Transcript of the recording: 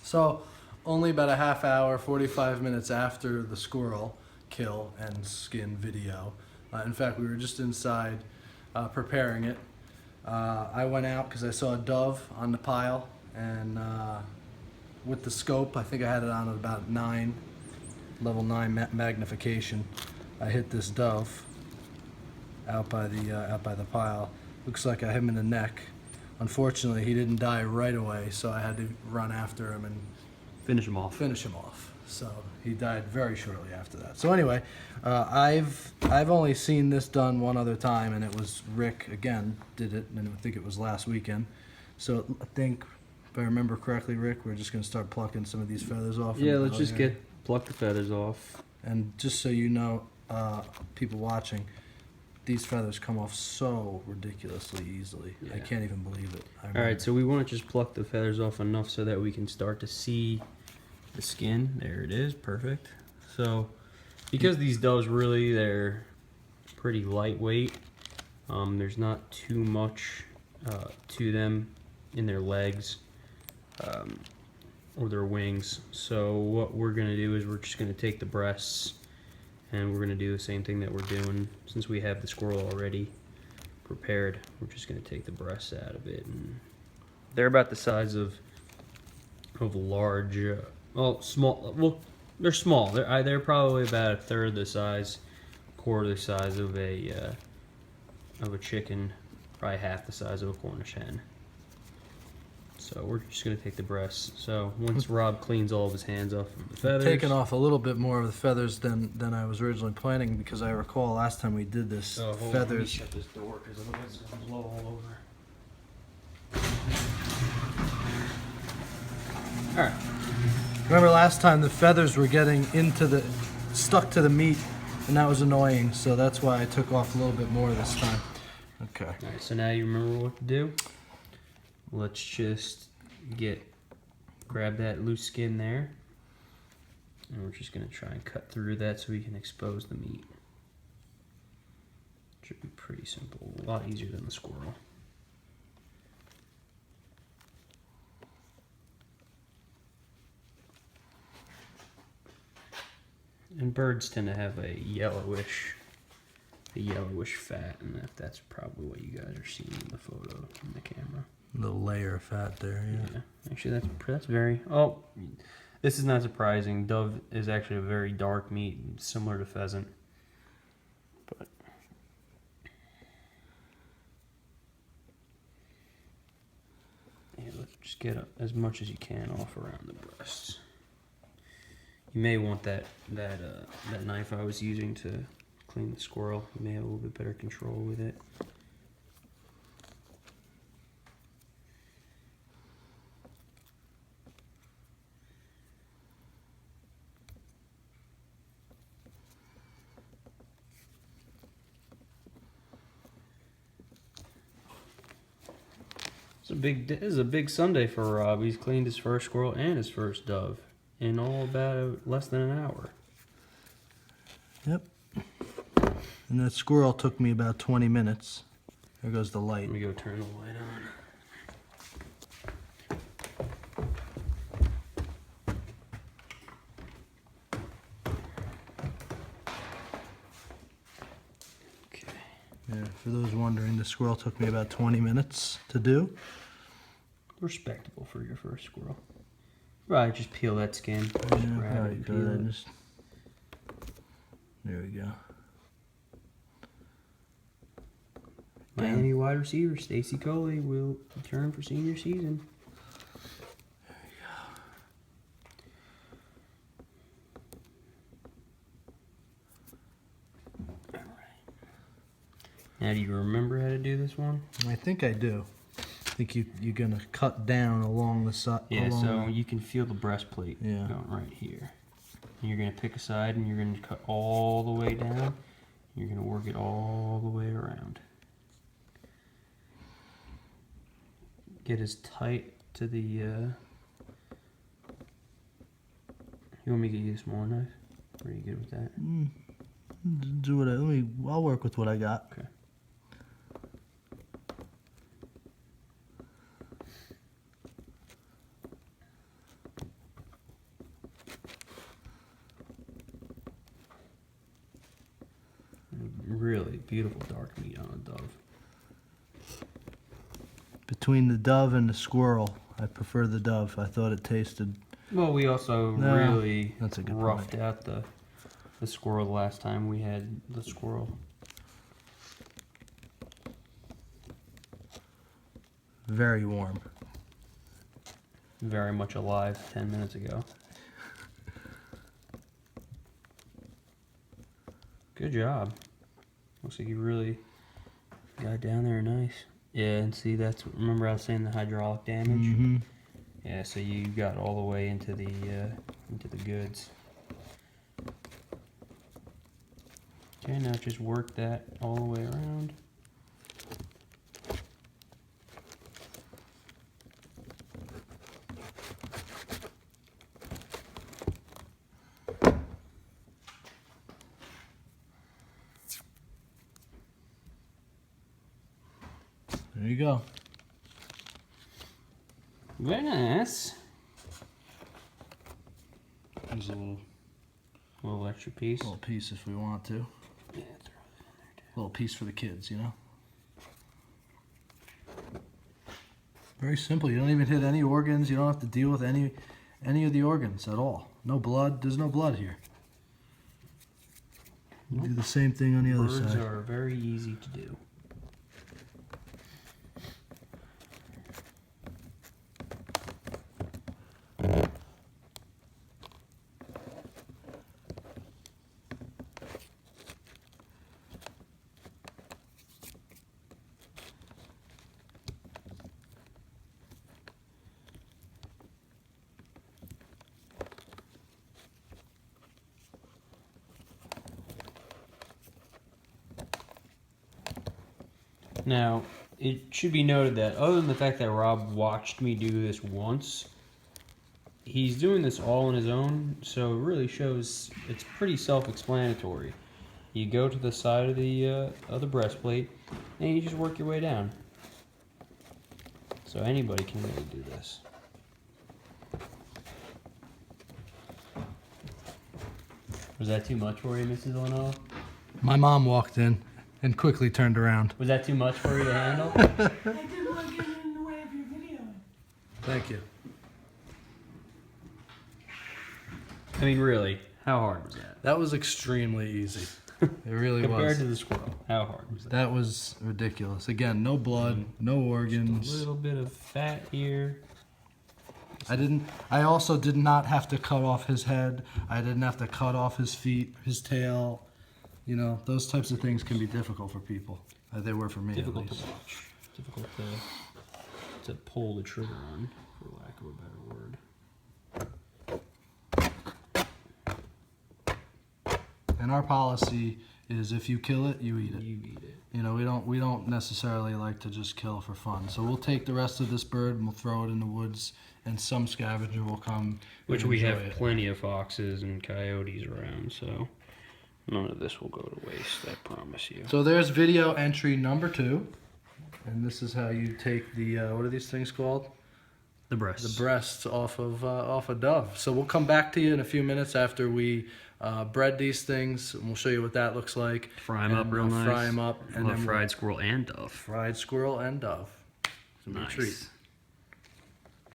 So, only about a half hour, 45 minutes after the squirrel kill and skin video. In fact, we were just inside preparing it. I went out because I saw a dove on the pile, and with the scope, I think I had it on at about 9, level 9 magnification. I hit this dove out by the pile. Looks like I hit him in the neck. Unfortunately, he didn't die right away, so I had to run after him and finish him off. So he died very shortly after that. So anyway, I've only seen this done one other time, and it was Rick again did it, and I think it was last weekend. So I think, if I remember correctly, Rick, we're just going to start plucking some of these feathers off. Yeah, let's just pluck the feathers off. And just so you know, people watching, these feathers come off so ridiculously easily. Yeah. I can't even believe it. All right, so we want to just pluck the feathers off enough so that we can start to see the skin. There it is, perfect. So, because these doves really, they're pretty lightweight. There's not too much to them in their legs or their wings. So what we're gonna do is we're just gonna take the breasts, and we're gonna do the same thing that we're doing since we have the squirrel already prepared. We're just gonna take the breasts out of it, and they're about the size of large, well, small. Well, they're small. They're probably about a third the size, quarter the size of a chicken, probably half the size of a Cornish hen. So we're just gonna take the breasts. So once Rob cleans all of his hands off of the feathers, taking off a little bit more of the feathers than I was originally planning, because I recall last time we did this, hold on, let me shut this door because it's gonna blow all over. All right. Remember last time the feathers were getting stuck to the meat, and that was annoying. So that's why I took off a little bit more this time. Okay. All right. So now you remember what to do. Let's just grab that loose skin there, and we're just gonna try and cut through that so we can expose the meat. Should be pretty simple, a lot easier than the squirrel. And birds tend to have a yellowish fat, and that's probably what you guys are seeing in the photo in the camera. Little layer of fat there, yeah. Actually, that's very. Oh, this is not surprising. Dove is actually a very dark meat, similar to pheasant. But yeah, let's just get as much as you can off around the breasts. You may want that knife I was using to clean the squirrel. You may have a little bit better control with it. This is a big Sunday for Rob. He's cleaned his first squirrel and his first dove in all about less than an hour. Yep. And that squirrel took me about 20 minutes. There goes the light. Let me go turn the light on. Okay. Yeah, for those wondering, the squirrel took me about 20 minutes to do. Respectable for your first squirrel. Right, just peel that skin. Just grab it and peel it. There we go. Miami wide receiver Stacy Coley will return for senior season. There we go. All right. Now, do you remember how to do this one? I think I do. I think you're gonna cut down along the side. Yeah, so you can feel the breastplate going right here. And you're gonna pick a side and you're gonna cut all the way down. You're gonna work it all the way around. Get as tight to the. You want me to get you a smaller knife? Or are you good with that? Do what I'll work with what I got. Okay. beautiful dark meat on a dove. Between the dove and the squirrel, I prefer the dove. I thought it tasted. Well, we also No, really that's a good roughed out the squirrel the last time we had the squirrel. Very warm. Very much alive 10 minutes ago. Good job. Looks like you really got down there nice. Yeah, and see, remember I was saying the hydraulic damage? Mm-hmm. Yeah, so you got all the way into the goods. Okay, now just work that all the way around. There you go. Very nice. There's a Little extra piece. little piece if we want to. Yeah, throw that in there too. Little piece for the kids, you know? Very simple. You don't even hit any organs. You don't have to deal with any of the organs at all. No blood. There's no blood here. You do the same thing on the other Birds side. are very easy to do. Now, it should be noted that other than the fact that Rob watched me do this once, he's doing this all on his own, so it really shows it's pretty self-explanatory. You go to the side of the breastplate, and you just work your way down. So anybody can really do this. Was that too much for you, Mrs. Lenovo? My mom walked in and quickly turned around. Was that too much for you to handle? I didn't want to get in the way of your video. Thank you. I mean, really, how hard was that? That was extremely easy. It really Compared was. to the squirrel, how hard was that? That was ridiculous. Again, no blood, no A organs. little bit of fat here. I also did not have to cut off his head. I didn't have to cut off his feet, his tail. You know, those types of things can be difficult for people. They were for me Difficult at to least. watch. Difficult to pull the trigger on, for lack of a better word. And our policy is if you kill it, you eat it. You eat it. You know, we don't necessarily like to just kill for fun. So we'll take the rest of this bird and we'll throw it in the woods, and some scavenger will come. Which and we enjoy have it. plenty of foxes and coyotes around, so none of this will go to waste, I promise you. So there's video entry number 2, and this is how you take the what are these things called? The breasts. The breasts off a dove. So we'll come back to you in a few minutes after we bread these things, and we'll show you what that looks like. Fry 'em up And real we'll nice. Fry them up, and Love then fried squirrel and dove. fried squirrel and dove. It's gonna be a treat. Nice.